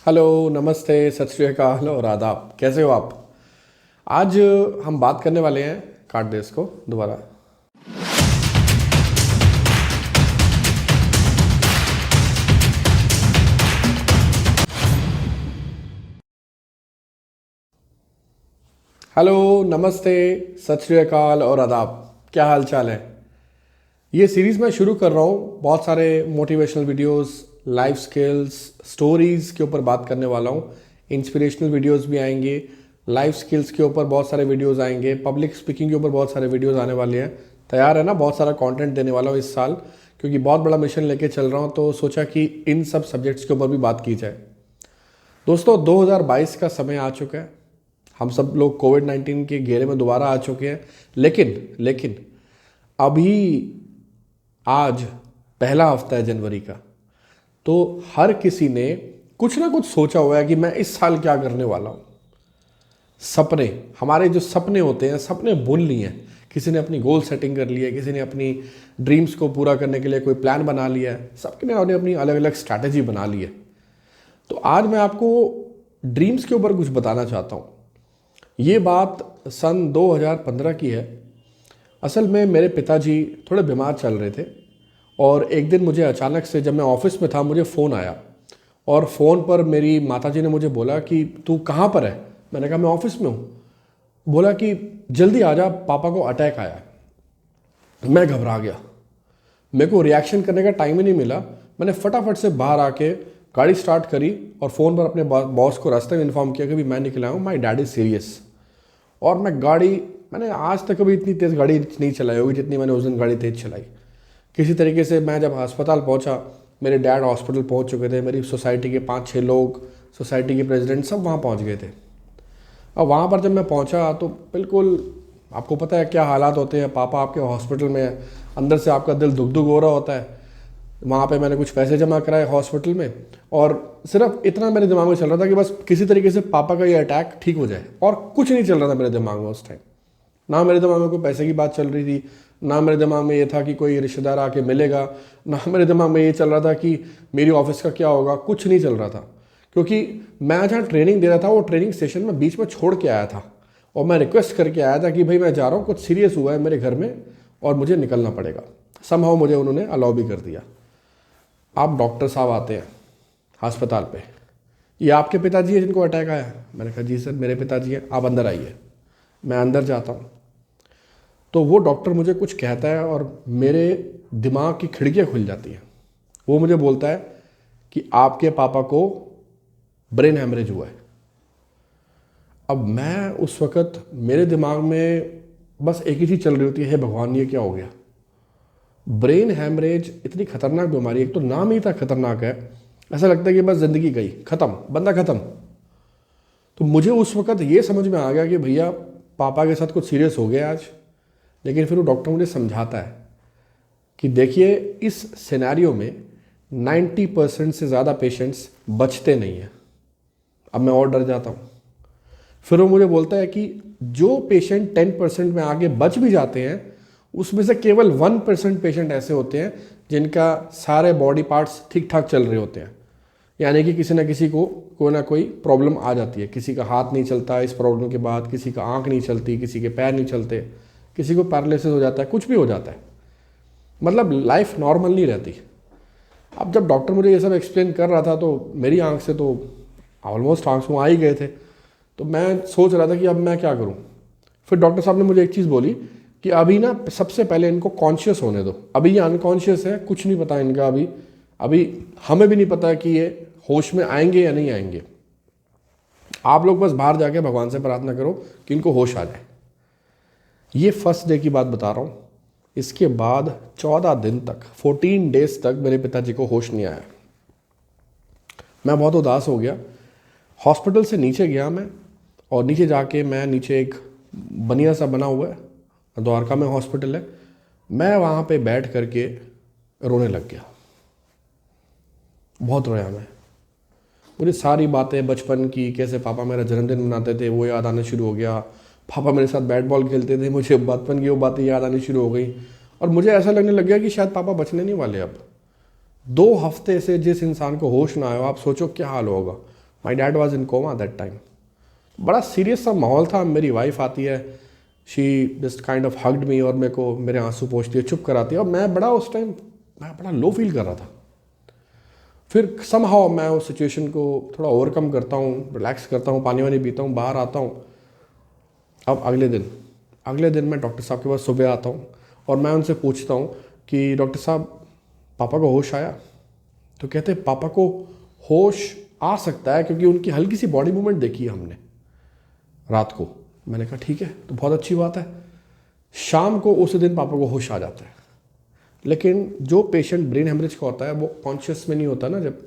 Hello, नमस्ते, सत श्री अकाल और आदाब। कैसे हो आप? आज हम बात करने वाले हैं, काट दे इसको दोबारा। हेलो, नमस्ते, सत श्री अकाल और आदाब। क्या हाल चाल है? ये सीरीज़ मैं शुरू कर रहा हूँ। बहुत सारे motivational videos, life skills, stories के ऊपर बात करने वाला हूँ। इंस्पिरेशनल वीडियोस भी आएंगे, लाइफ स्किल्स के ऊपर बहुत सारे वीडियोस आएंगे, पब्लिक स्पीकिंग के ऊपर बहुत सारे वीडियोस आने वाले हैं। तैयार है ना? बहुत सारा कंटेंट देने वाला हूँ इस साल, क्योंकि बहुत बड़ा मिशन लेके चल रहा हूँ, तो सोचा कि इन सब सब्जेक्ट्स के ऊपर भी बात की जाए। दोस्तों, 2022 का समय आ चुका है। हम सब लोग कोविड-19 के घेरे में दोबारा आ चुके हैं। लेकिन अभी आज पहला हफ्ता है जनवरी का, तो हर किसी ने कुछ ना कुछ सोचा हुआ है कि मैं इस साल क्या करने वाला हूँ। सपने, हमारे जो सपने होते हैं, सपने बुन लिए हैं। किसी ने अपनी गोल सेटिंग कर ली है, किसी ने अपनी ड्रीम्स को पूरा करने के लिए कोई प्लान बना लिया है, सबके ने अपनी अलग अलग स्ट्रैटेजी बना ली है। तो आज मैं आपको ड्रीम्स के ऊपर कुछ बताना चाहता हूँ। ये बात सन 2015 की है। असल में मेरे पिताजी थोड़े बीमार चल रहे थे और एक दिन मुझे अचानक से, जब मैं ऑफिस में था, मुझे फ़ोन आया और फ़ोन पर मेरी माताजी ने मुझे बोला कि तू कहाँ पर है? मैंने कहा मैं ऑफिस में हूँ। बोला कि जल्दी आ जा, पापा को अटैक आया है। मैं घबरा गया, मेरे को रिएक्शन करने का टाइम ही नहीं मिला। मैंने फटाफट से बाहर आके गाड़ी स्टार्ट करी और फ़ोन पर अपने बॉस को रास्ते में इन्फॉर्म किया कि भी मैं निकला हूँ, माई डैड इज़ सीरियस। और मैंने आज तक कभी इतनी तेज़ गाड़ी नहीं चलाई होगी जितनी मैंने उस दिन गाड़ी तेज़ चलाई। किसी तरीके से मैं जब अस्पताल पहुंचा, मेरे डैड हॉस्पिटल पहुंच चुके थे, मेरी सोसाइटी के 5-6 लोग, सोसाइटी के प्रेसिडेंट, सब वहाँ पहुंच गए थे। अब वहाँ पर जब मैं पहुंचा तो बिल्कुल आपको पता है क्या हालात होते हैं। पापा आपके हॉस्पिटल में, अंदर से आपका दिल दुख दुख हो रहा होता है। वहाँ पे मैंने कुछ पैसे जमा कराए हॉस्पिटल में, और सिर्फ इतना मेरे दिमाग में चल रहा था कि बस किसी तरीके से पापा का ये अटैक ठीक हो जाए, और कुछ नहीं चल रहा था मेरे दिमाग में उस टाइम। ना मेरे दिमाग में कोई पैसे की बात चल रही थी, ना मेरे दिमाग में ये था कि कोई रिश्तेदार आके मिलेगा, ना मेरे दिमाग में ये चल रहा था कि मेरी ऑफिस का क्या होगा। कुछ नहीं चल रहा था, क्योंकि मैं जहाँ ट्रेनिंग दे रहा था वो ट्रेनिंग सेशन में बीच में छोड़ के आया था, और मैं रिक्वेस्ट करके आया था कि भाई मैं जा रहा हूँ, कुछ सीरियस हुआ है मेरे घर में और मुझे निकलना पड़ेगा। समहाउ मुझे उन्होंने अलाउ भी कर दिया। आप डॉक्टर साहब आते हैं अस्पताल पे, ये आपके पिताजी हैं जिनको अटैक आया? मैंने कहा जी सर, मेरे पिताजी हैं। आप अंदर आइए। मैं अंदर जाता हूँ तो वो डॉक्टर मुझे कुछ कहता है और मेरे दिमाग की खिड़कियाँ खुल जाती हैं। वो मुझे बोलता है कि आपके पापा को ब्रेन हैमरेज हुआ है। अब मैं उस वक़्त, मेरे दिमाग में बस एक ही चीज़ चल रही होती है, हे भगवान ये क्या हो गया। ब्रेन हैमरेज इतनी खतरनाक बीमारी, एक तो नाम ही इतना खतरनाक है, ऐसा लगता है कि बस ज़िंदगी गई, ख़त्म, बंदा ख़त्म। तो मुझे उस वक़्त ये समझ में आ गया कि भैया पापा के साथ कुछ सीरियस हो गया आज। लेकिन फिर वो डॉक्टर मुझे समझाता है कि देखिए इस सिनेरियो में 90% से ज़्यादा पेशेंट्स बचते नहीं हैं। अब मैं और डर जाता हूँ। फिर वो मुझे बोलता है कि जो पेशेंट 10% में आगे बच भी जाते हैं, उसमें से केवल 1% पेशेंट ऐसे होते हैं जिनका सारे बॉडी पार्ट्स ठीक ठाक चल रहे होते हैं। यानी कि किसी ना किसी को कोई ना कोई प्रॉब्लम आ जाती है। किसी का हाथ नहीं चलता इस प्रॉब्लम के बाद, किसी का आँख नहीं चलती, किसी के पैर नहीं चलते, किसी को पैरालिसिस हो जाता है, कुछ भी हो जाता है। मतलब लाइफ नॉर्मल नहीं रहती। अब जब डॉक्टर मुझे ये सब एक्सप्लेन कर रहा था तो मेरी आंख से तो ऑलमोस्ट आंसू आ ही गए थे। तो मैं सोच रहा था कि अब मैं क्या करूं। फिर डॉक्टर साहब ने मुझे एक चीज़ बोली कि अभी ना सबसे पहले इनको कॉन्शियस होने दो। अभी ये अनकॉन्शियस है, कुछ नहीं पता इनका। अभी हमें भी नहीं पता कि ये होश में आएंगे या नहीं आएंगे। आप लोग बस बाहर जाके भगवान से प्रार्थना करो कि इनको होश आ जाए। ये फर्स्ट डे की बात बता रहा हूँ। इसके बाद 14 दिन तक, 14 डेज तक मेरे पिताजी को होश नहीं आया। मैं बहुत उदास हो गया। हॉस्पिटल से नीचे गया मैं, और नीचे जाके मैं, नीचे एक बनिया सा बना हुआ है, द्वारका में हॉस्पिटल है, मैं वहाँ पे बैठ करके रोने लग गया। बहुत रोया मैं। मुझे सारी बातें बचपन की, कैसे पापा मेरा जन्मदिन मनाते थे वो याद आना शुरू हो गया। पापा मेरे साथ बैट बॉल खेलते थे, मुझे बचपन की वो बातें याद आनी शुरू हो गई। और मुझे ऐसा लगने लग गया कि शायद पापा बचने नहीं वाले अब। 2 हफ्ते से जिस इंसान को होश ना आयो, आप सोचो क्या हाल होगा। My dad was in coma that time. बड़ा सीरियस सा माहौल था। मेरी वाइफ आती है, she just kind of hugged me और मेरे को मेरे आंसू पोंछती है, चुप कराती है, और मैं बड़ा उस टाइम मैं बड़ा लो फील कर रहा था। फिर समहाउ मैं उस सिचुएशन को थोड़ा ओवरकम करता हूँ, रिलैक्स करता हूँ, पानी वानी पीता हूँ, बाहर आता हूँ। अब अगले दिन मैं डॉक्टर साहब के पास सुबह आता हूँ और मैं उनसे पूछता हूँ कि डॉक्टर साहब पापा को होश आया? तो कहते पापा को होश आ सकता है क्योंकि उनकी हल्की सी बॉडी मूवमेंट देखी है हमने रात को। मैंने कहा ठीक है, तो बहुत अच्छी बात है। शाम को उस दिन पापा को होश आ जाता है, लेकिन जो पेशेंट ब्रेन हेमरेज का होता है वो कॉन्शियस में नहीं होता ना जब,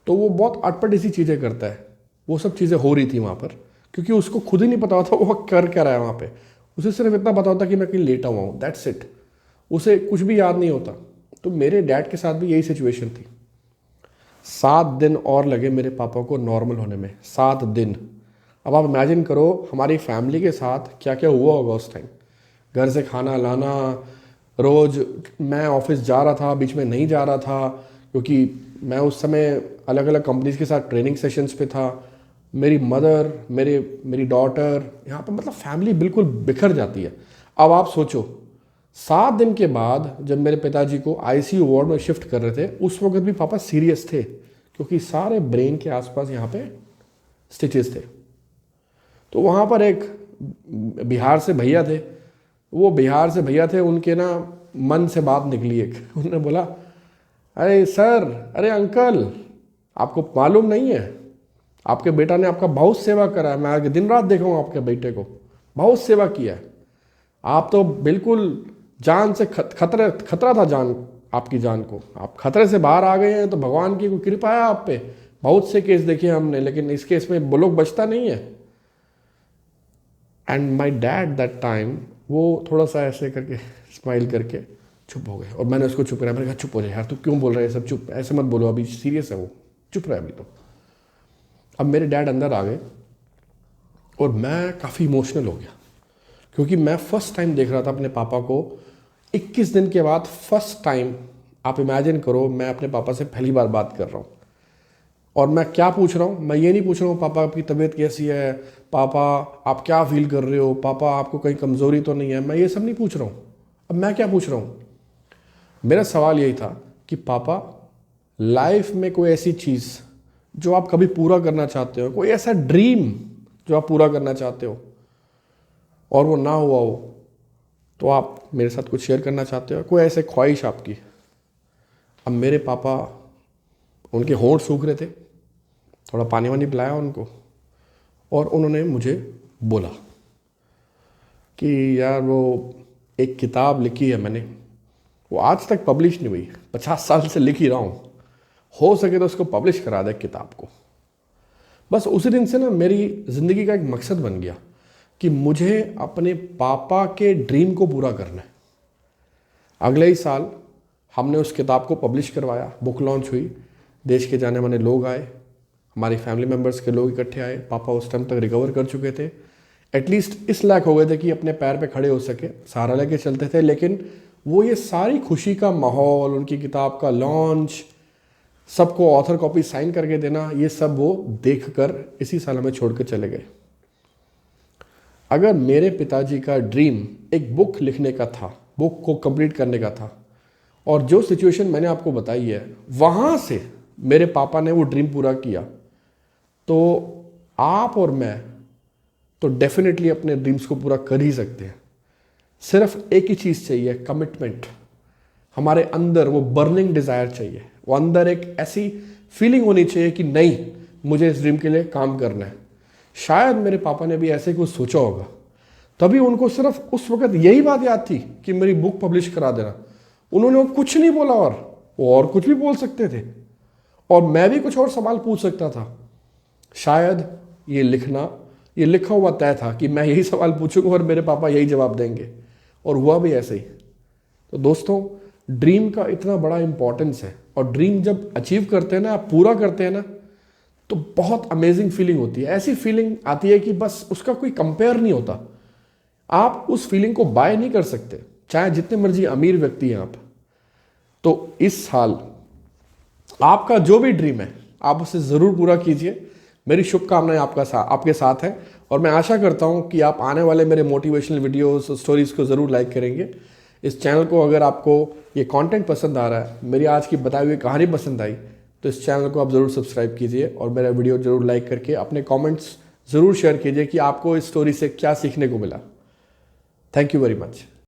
तो वो बहुत अटपटी सी चीज़ें करता है। वो सब चीज़ें हो रही थी वहाँ पर क्योंकि उसको खुद ही नहीं पता होता वो कर क्या रहा है वहाँ पे। उसे सिर्फ इतना पता होता कि मैं कहीं लेटा हुआ हूँ, दैट्स इट। उसे कुछ भी याद नहीं होता। तो मेरे डैड के साथ भी यही सिचुएशन थी। 7 दिन और लगे मेरे पापा को नॉर्मल होने में, 7 दिन। अब आप इमेजिन करो हमारी फैमिली के साथ क्या क्या हुआ होगा उस टाइम। घर से खाना लाना, रोज़ मैं ऑफिस जा रहा था, बीच में नहीं जा रहा था क्योंकि मैं उस समय अलग अलग कंपनीज़ के साथ ट्रेनिंग सेशंस पे था। मेरी मदर, मेरी डॉटर, यहाँ पर मतलब फैमिली बिल्कुल बिखर जाती है। अब आप सोचो 7 दिन के बाद जब मेरे पिताजी को आईसीयू वार्ड में शिफ्ट कर रहे थे, उस वक्त भी पापा सीरियस थे क्योंकि सारे ब्रेन के आसपास यहाँ पे स्टिचेस थे। तो वहाँ पर एक बिहार से भैया थे, उनके ना मन से बात निकली एक। उन्होंने बोला, अरे सर, अरे अंकल, आपको मालूम नहीं है आपके बेटा ने आपका बहुत सेवा करा है। मैं आगे दिन रात देखा हूँ आपके बेटे को, बहुत सेवा किया है। आप तो बिल्कुल जान से खतरा था जान, आपकी जान को। आप खतरे से बाहर आ गए हैं तो भगवान की कोई कृपा है आप पे। बहुत से केस देखे हमने, लेकिन इस केस में वो लोग बचता नहीं है। And my dad that time वो थोड़ा सा ऐसे करके स्माइल करके चुप हो गए और मैंने उसको चुप कराया। मैंने कहा चुप हो जाए यार, तू क्यों बोल रहा है सब, चुप, ऐसे मत बोलो, अभी सीरियस है वो, चुप रहा अभी तो। अब मेरे डैड अंदर आ गए और मैं काफ़ी इमोशनल हो गया क्योंकि मैं फर्स्ट टाइम देख रहा था अपने पापा को 21 दिन के बाद, फर्स्ट टाइम। आप इमेजिन करो मैं अपने पापा से पहली बार बात कर रहा हूँ और मैं क्या पूछ रहा हूँ। मैं ये नहीं पूछ रहा हूँ पापा आपकी तबीयत कैसी है, पापा आप क्या फील कर रहे हो, पापा आपको कहीं कमज़ोरी तो नहीं है, मैं ये सब नहीं पूछ रहा हूँ। अब मैं क्या पूछ रहा हूँ, मेरा सवाल यही था कि पापा लाइफ में कोई ऐसी चीज़ जो आप कभी पूरा करना चाहते हो, कोई ऐसा ड्रीम जो आप पूरा करना चाहते हो और वो ना हुआ हो, तो आप मेरे साथ कुछ शेयर करना चाहते हो, कोई ऐसे ख्वाहिश आपकी। अब मेरे पापा, उनके होंठ सूख रहे थे, थोड़ा पानी वानी पिलाया उनको और उन्होंने मुझे बोला कि यार वो एक किताब लिखी है मैंने, वो आज तक पब्लिश नहीं हुई, 50 साल से लिख ही रहा हूँ, हो सके तो उसको पब्लिश करा दे किताब को। बस उसी दिन से ना मेरी ज़िंदगी का एक मकसद बन गया कि मुझे अपने पापा के ड्रीम को पूरा करना है। अगले ही साल हमने उस किताब को पब्लिश करवाया, बुक लॉन्च हुई, देश के जाने माने लोग आए, हमारी फैमिली मेम्बर्स के लोग इकट्ठे आए। पापा उस टाइम तक रिकवर कर चुके थे, एटलीस्ट इस लायक हो गए थे कि अपने पैर पे खड़े हो सके, सहारा लेके चलते थे। लेकिन वो ये सारी खुशी का माहौल, उनकी किताब का लॉन्च, सबको ऑथर कॉपी साइन करके देना, ये सब वो देखकर इसी साल हमें छोड़ कर चले गए। अगर मेरे पिताजी का ड्रीम एक बुक लिखने का था, बुक को कंप्लीट करने का था, और जो सिचुएशन मैंने आपको बताई है वहाँ से मेरे पापा ने वो ड्रीम पूरा किया, तो आप और मैं तो डेफिनेटली अपने ड्रीम्स को पूरा कर ही सकते हैं। सिर्फ एक ही चीज़ चाहिए, कमिटमेंट। हमारे अंदर वो बर्निंग डिज़ायर चाहिए, वो अंदर एक ऐसी फीलिंग होनी चाहिए कि नहीं, मुझे इस ड्रीम के लिए काम करना है। शायद मेरे पापा ने भी ऐसे कुछ सोचा होगा, तभी उनको सिर्फ उस वक्त यही बात याद थी कि मेरी बुक पब्लिश करा देना। उन्होंने कुछ नहीं बोला, और वो और कुछ भी बोल सकते थे और मैं भी कुछ और सवाल पूछ सकता था। शायद ये लिखा हुआ तय था कि मैं यही सवाल पूछूंगा और मेरे पापा यही जवाब देंगे, और हुआ भी ऐसे ही। तो दोस्तों, ड्रीम का इतना बड़ा इंपॉर्टेंस है, और ड्रीम जब अचीव करते हैं ना, आप पूरा करते हैं ना, तो बहुत अमेजिंग फीलिंग होती है। ऐसी फीलिंग आती है कि बस उसका कोई कंपेयर नहीं होता। आप उस फीलिंग को बाय नहीं कर सकते, चाहे जितने मर्जी अमीर व्यक्ति हैं आप। तो इस साल आपका जो भी ड्रीम है आप उसे ज़रूर पूरा कीजिए। मेरी शुभकामनाएं आपके साथ हैं और मैं आशा करता हूं कि आप आने वाले मेरे मोटिवेशनल वीडियोस स्टोरीज़ को ज़रूर लाइक करेंगे। इस चैनल को अगर आपको ये कंटेंट पसंद आ रहा है, मेरी आज की बताई हुई कहानी पसंद आई, तो इस चैनल को आप ज़रूर सब्सक्राइब कीजिए और मेरा वीडियो ज़रूर लाइक करके अपने कमेंट्स ज़रूर शेयर कीजिए कि आपको इस स्टोरी से क्या सीखने को मिला। Thank you very much.